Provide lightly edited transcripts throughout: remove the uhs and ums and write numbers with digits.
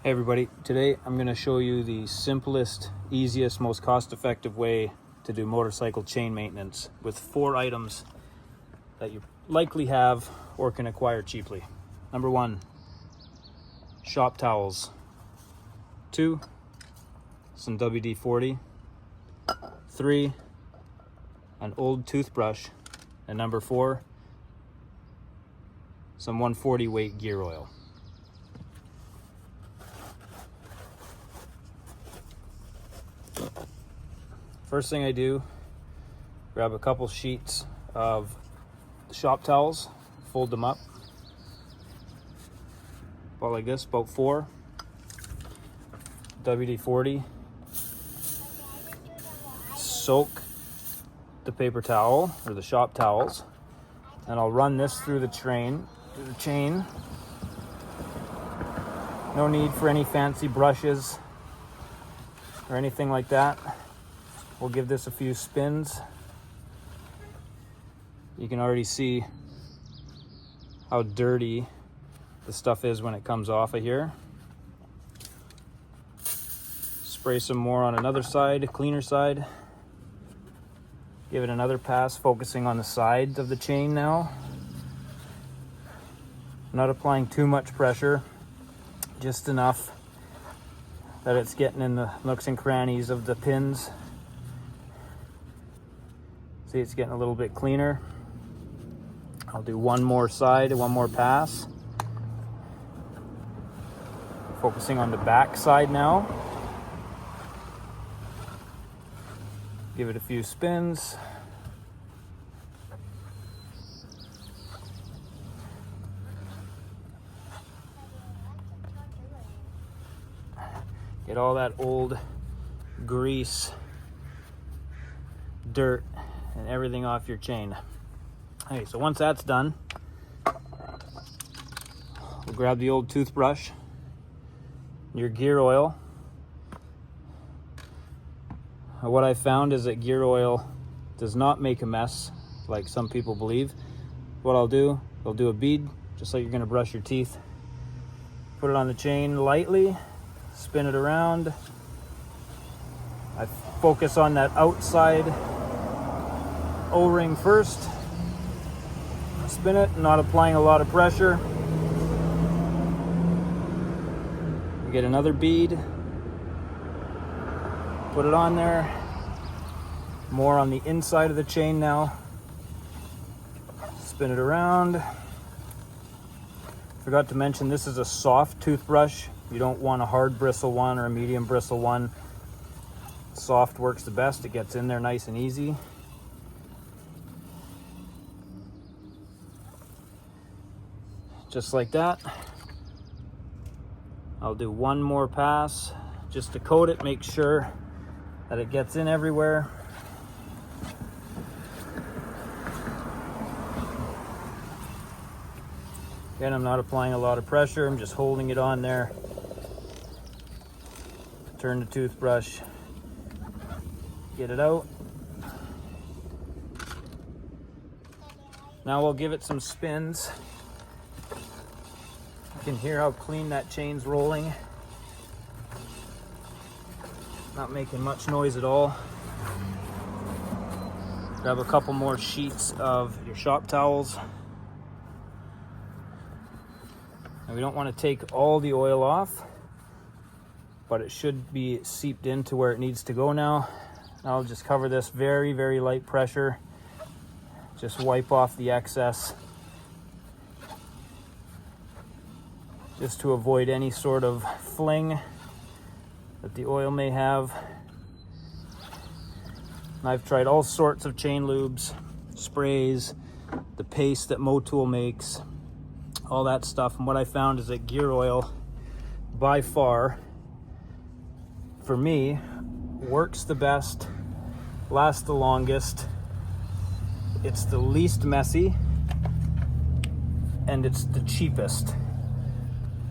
Hey everybody, today I'm going to show you the simplest, easiest, most cost-effective way to do motorcycle chain maintenance with 4 items that you likely have or can acquire cheaply. Number 1, shop towels. 2, some WD-40. 3, an old toothbrush. And number 4, some 140 weight gear oil. First thing I do, grab a couple sheets of shop towels, fold them up, about like this, about 4. WD-40, soak the paper towel or the shop towels, and I'll run this through the chain. No need for any fancy brushes or anything like that. We'll give this a few spins. You can already see how dirty the stuff is when it comes off of here. Spray some more on another side, cleaner side. Give it another pass, focusing on the sides of the chain now. Not applying too much pressure, just enough that it's getting in the nooks and crannies of the pins. See, it's getting a little bit cleaner. I'll do one more side, one more pass. Focusing on the back side now. Give it a few spins. Get all that old grease, dirt, and everything off your chain. Okay, so once that's done, we'll grab the old toothbrush, your gear oil. What I found is that gear oil does not make a mess like some people believe. What I'll do a bead, just like you're gonna brush your teeth. Put it on the chain lightly, spin it around. I focus on that outside O-ring first. Spin it, not applying a lot of pressure. Get another bead. Put it on there. More on the inside of the chain now. Spin it around. Forgot to mention, this is a soft toothbrush. You don't want a hard bristle one or a medium bristle one. Soft works the best. It gets in there nice and easy. Just like that. I'll do one more pass just to coat it, make sure that it gets in everywhere. Again, I'm not applying a lot of pressure. I'm just holding it on there. Turn the toothbrush, get it out. Now we'll give it some spins. You can hear how clean that chain's rolling. Not making much noise at all. Grab a couple more sheets of your shop towels. Now we don't want to take all the oil off, but it should be seeped into where it needs to go now. I'll just cover this very, very light pressure. Just wipe off the excess, just to avoid any sort of fling that the oil may have. And I've tried all sorts of chain lubes, sprays, the paste that Motul makes, all that stuff. And what I found is that gear oil, by far, for me, works the best, lasts the longest. It's the least messy, and it's the cheapest.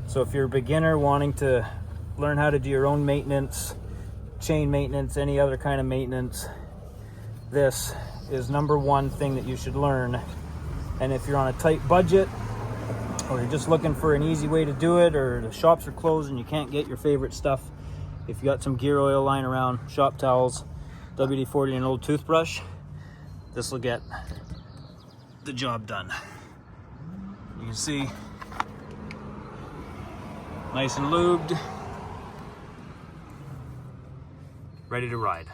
So if you're a beginner wanting to learn how to do your own maintenance, chain maintenance, any other kind of maintenance, this is number one thing that you should learn. And if you're on a tight budget or you're just looking for an easy way to do it, or the shops are closed and you can't get your favorite stuff, if you got some gear oil lying around, shop towels, WD-40 and an old toothbrush, this will get the job done. You can see, nice and lubed, ready to ride.